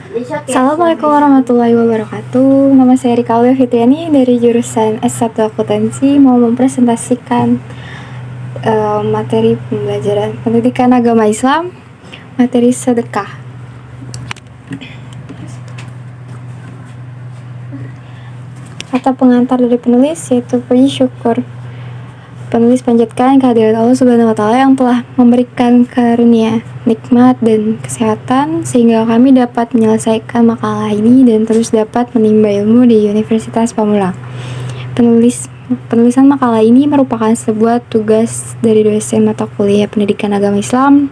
Assalamualaikum warahmatullahi wabarakatuh. Nama saya Rika Aulia Fitriani dari jurusan S1 Akuntansi, mau mempresentasikan materi pembelajaran pendidikan agama Islam, materi sedekah. Kata pengantar dari penulis yaitu puji syukur. Penulis panjatkan kehadirat Allah Subhanahu wa Ta'ala yang telah memberikan karunia, nikmat, dan kesehatan sehingga kami dapat menyelesaikan makalah ini dan terus dapat menimba ilmu di Universitas Pamulang. Penulisan makalah ini merupakan sebuah tugas dari dosen mata kuliah Pendidikan Agama Islam.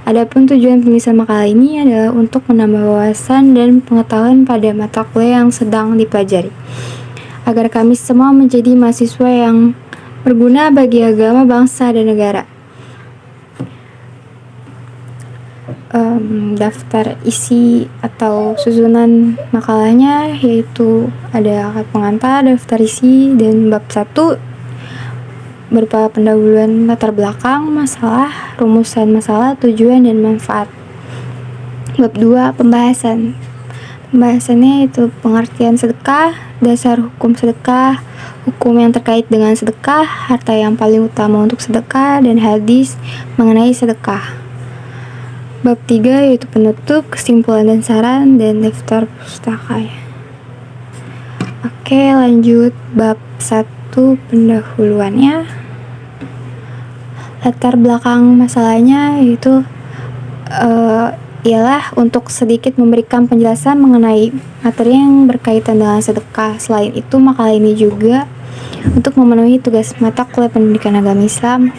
Adapun tujuan penulisan makalah ini adalah untuk menambah wawasan dan pengetahuan pada mata kuliah yang sedang dipelajari, agar kami semua menjadi mahasiswa yang berguna bagi agama, bangsa, dan negara. Daftar isi atau susunan makalahnya yaitu ada pengantar, daftar isi, dan bab 1 berupa pendahuluan latar belakang masalah, rumusan masalah, tujuan, dan manfaat. Bab 2 pembahasan. Pembahasannya itu pengertian sedekah, dasar hukum sedekah, hukum yang terkait dengan sedekah, harta yang paling utama untuk sedekah, dan hadis mengenai sedekah. Bab 3 yaitu penutup, kesimpulan dan saran, dan daftar pustaka. Oke, lanjut bab 1 pendahuluannya. Latar belakang masalahnya yaitu ialah untuk sedikit memberikan penjelasan mengenai materi yang berkaitan dengan sedekah. Selain itu, makalah ini juga untuk memenuhi tugas mata kuliah Pendidikan Agama Islam.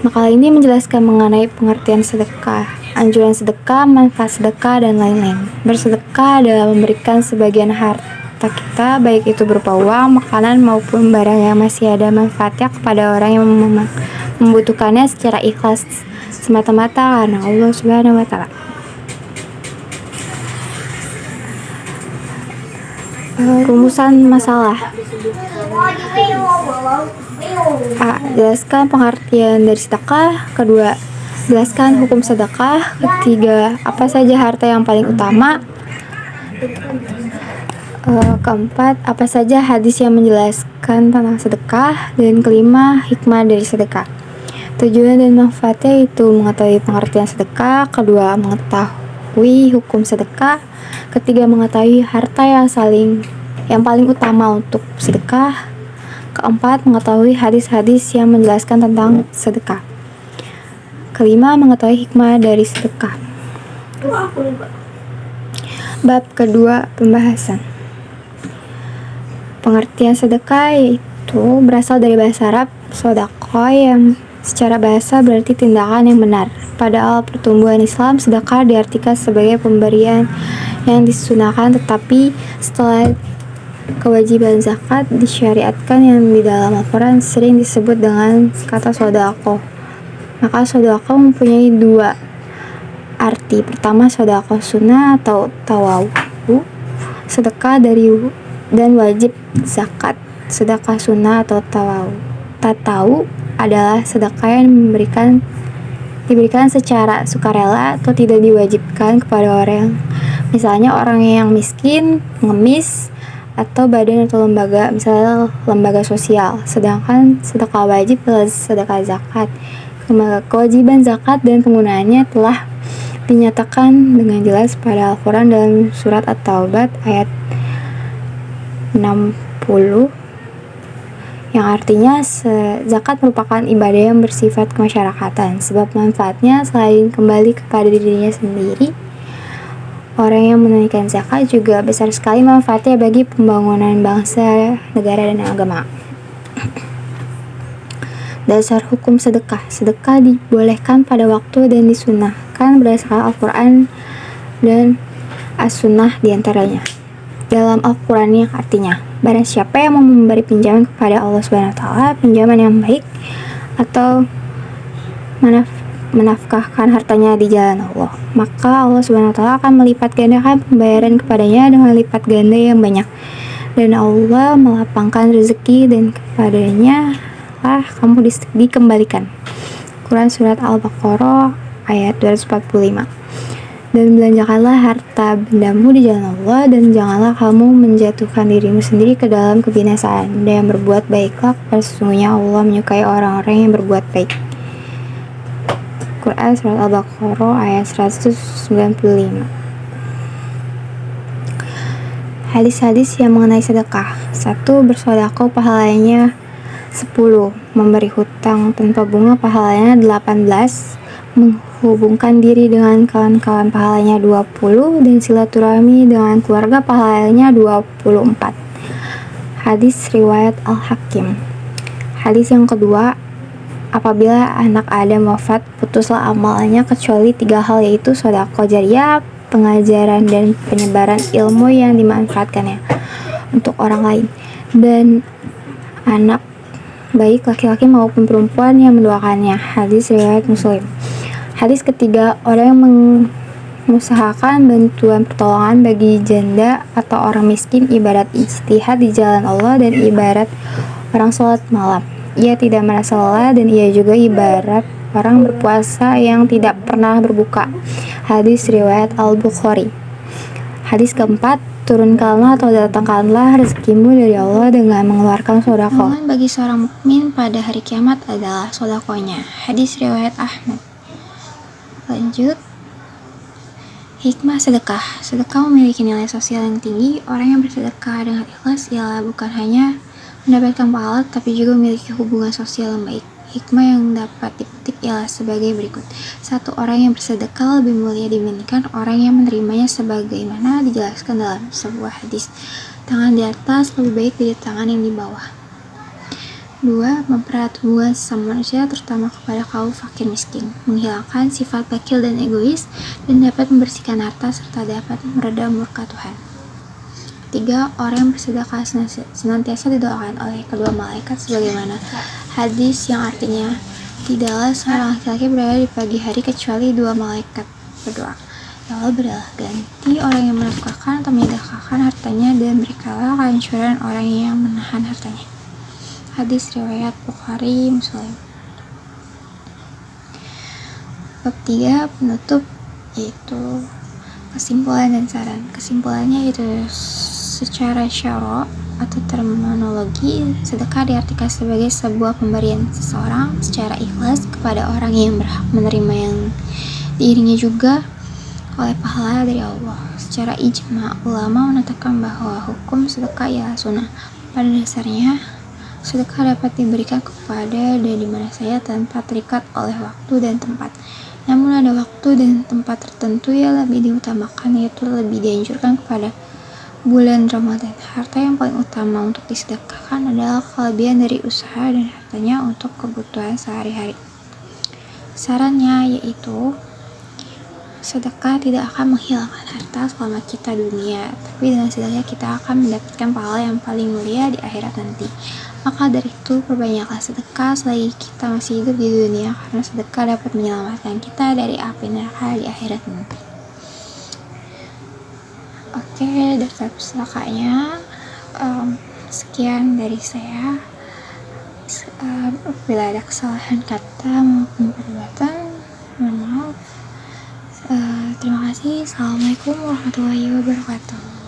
Makalah ini menjelaskan mengenai pengertian sedekah, anjuran sedekah, manfaat sedekah, dan lain-lain. Bersedekah adalah memberikan sebagian harta kita, baik itu berupa uang, makanan, maupun barang yang masih ada manfaatnya kepada orang yang membutuhkannya secara ikhlas semata-mata karena Allah Subhanahu wa Ta'ala. Rumusan masalah. A. Jelaskan pengertian dari sedekah. Kedua, jelaskan hukum sedekah. Ketiga, apa saja harta yang paling utama. Keempat, apa saja hadis yang menjelaskan tentang sedekah. Dan kelima, hikmah dari sedekah. Tujuan dan manfaatnya itu mengetahui pengertian sedekah. Kedua, mengetahui hukum sedekah. Ketiga, mengetahui harta yang paling utama untuk sedekah. Keempat, mengetahui hadis-hadis yang menjelaskan tentang sedekah. Kelima, mengetahui hikmah dari sedekah. Bab kedua pembahasan. Pengertian sedekah yaitu berasal dari bahasa Arab sodaqah yang secara bahasa berarti tindakan yang benar. Pada awal pertumbuhan Islam, sedekah diartikan sebagai pemberian yang disunahkan, tetapi setelah kewajiban zakat disyariatkan yang di dalam Al-Quran sering disebut dengan kata sodaqah. Maka sodaqah mempunyai dua arti. Pertama, sodaqah sunnah atau tawawu, sedekah dari dan wajib zakat. Sedekah sunnah atau tatawu adalah sedekah yang diberikan secara sukarela atau tidak diwajibkan kepada orang, misalnya orang yang miskin, pengemis, atau badan atau lembaga, misalnya lembaga sosial. Sedangkan sedekah wajib adalah sedekah zakat. Kewajiban zakat dan penggunaannya telah dinyatakan dengan jelas pada Al-Quran dalam surat At-Taubah ayat 60, yang artinya zakat merupakan ibadah yang bersifat kemasyarakatan, sebab manfaatnya selain kembali kepada dirinya sendiri. Orang yang menunaikan zakat juga besar sekali manfaatnya bagi pembangunan bangsa, negara, dan agama. Dasar hukum sedekah. Sedekah dibolehkan pada waktu dan disunahkan berdasarkan Al-Quran dan As-Sunnah diantaranya. Dalam Al-Quran yang artinya, barang siapa yang mau memberi pinjaman kepada Allah Subhanahu wa Ta'ala, pinjaman yang baik, atau menafkahkan hartanya di jalan Allah, maka Allah Subhanahu wa Ta'ala akan melipat gandakan pembayaran kepadanya dengan lipat ganda yang banyak, dan Allah melapangkan rezeki dan kepadanya lah kamu dikembalikan. Quran Surat Al-Baqarah ayat 245. Dan belanjakanlah harta bendamu di jalan Allah, dan janganlah kamu menjatuhkan dirimu sendiri ke dalam kebinasaan. Dan berbuat baiklah, karena sesungguhnya Allah menyukai orang-orang yang berbuat baik. Quran Surat Al-Baqarah ayat 195. Hadis-hadis yang mengenai sedekah. 1. Bersedekah pahalanya 10. Memberi hutang tanpa bunga pahalanya 18. Menghubungkan diri dengan kawan-kawan pahalanya 20. Dan silaturahmi dengan keluarga pahalanya 24. Hadis riwayat Al-Hakim. Hadis yang kedua, apabila anak Adam wafat, putuslah amalnya kecuali 3 hal, yaitu sedekah jariyah, pengajaran dan penyebaran ilmu yang dimanfaatkannya untuk orang lain, dan anak baik laki-laki maupun perempuan yang mendoakannya. Hadis riwayat Muslim. Hadis ketiga, orang yang mengusahakan bantuan pertolongan bagi janda atau orang miskin ibarat ijtihad di jalan Allah, dan ibarat orang sholat malam. Ia tidak merasa lelah, dan ia juga ibarat orang berpuasa yang tidak pernah berbuka. Hadis riwayat Al-Bukhari. Hadis keempat, turunkanlah atau datangkanlah rezekimu dari Allah dengan mengeluarkan sedekah. Amalan bagi seorang mukmin pada hari kiamat adalah sedekahnya. Hadis riwayat Ahmad. Lanjut, hikmah sedekah. Sedekah memiliki nilai sosial yang tinggi. Orang yang bersedekah dengan ikhlas ialah bukan hanya mendapatkan pahala, tapi juga memiliki hubungan sosial yang baik. Hikmah yang dapat dipetik ialah sebagai berikut. 1. Orang yang bersedekah lebih mulia dibandingkan orang yang menerimanya, sebagaimana dijelaskan dalam sebuah hadis. Tangan di atas lebih baik dari tangan yang di bawah. 2. Mempererat hubungan sesama manusia, terutama kepada kaum fakir miskin, menghilangkan sifat bakil dan egois, dan dapat membersihkan harta serta dapat meredam murka Tuhan. 3. Orang yang bersedekah senantiasa didoakan oleh kedua malaikat, sebagaimana hadis yang artinya, tidaklah seorang laki-laki berada di pagi hari kecuali 2 malaikat berdoa, ya Allah, berilah ganti orang yang menafkahkan atau menyedekahkan hartanya, dan berikanlah kehancuran orang yang menahan hartanya. Hadis riwayat Bukhari Muslim. Bab 3, penutup, yaitu kesimpulan dan saran. Kesimpulannya itu secara syara atau terminologi, sedekah diartikan sebagai sebuah pemberian seseorang secara ikhlas kepada orang yang berhak menerima, yang diiringi juga oleh pahala dari Allah. Secara ijma, ulama menetapkan bahwa hukum sedekah ialah sunnah. Pada dasarnya, sedekah dapat diberikan kepada dan di mana saja tanpa terikat oleh waktu dan tempat. Namun ada waktu dan tempat tertentu yang lebih diutamakan, yaitu lebih dianjurkan kepada bulan Ramadan. Harta yang paling utama untuk disedekahkan adalah kelebihan dari usaha dan hartanya untuk kebutuhan sehari-hari. Sarannya yaitu, sedekah tidak akan menghilangkan harta selama kita dunia, tapi dengan sedekah kita akan mendapatkan pahala yang paling mulia di akhirat nanti. Maka dari itu, perbanyaklah sedekah selagi kita masih hidup di dunia, karena sedekah dapat menyelamatkan kita dari api neraka di akhirat nanti. Oke, daftar pustakanya sekian dari saya. Bila ada kesalahan kata maupun perbuatan, mohon maaf. Terima kasih. Assalamualaikum warahmatullahi wabarakatuh.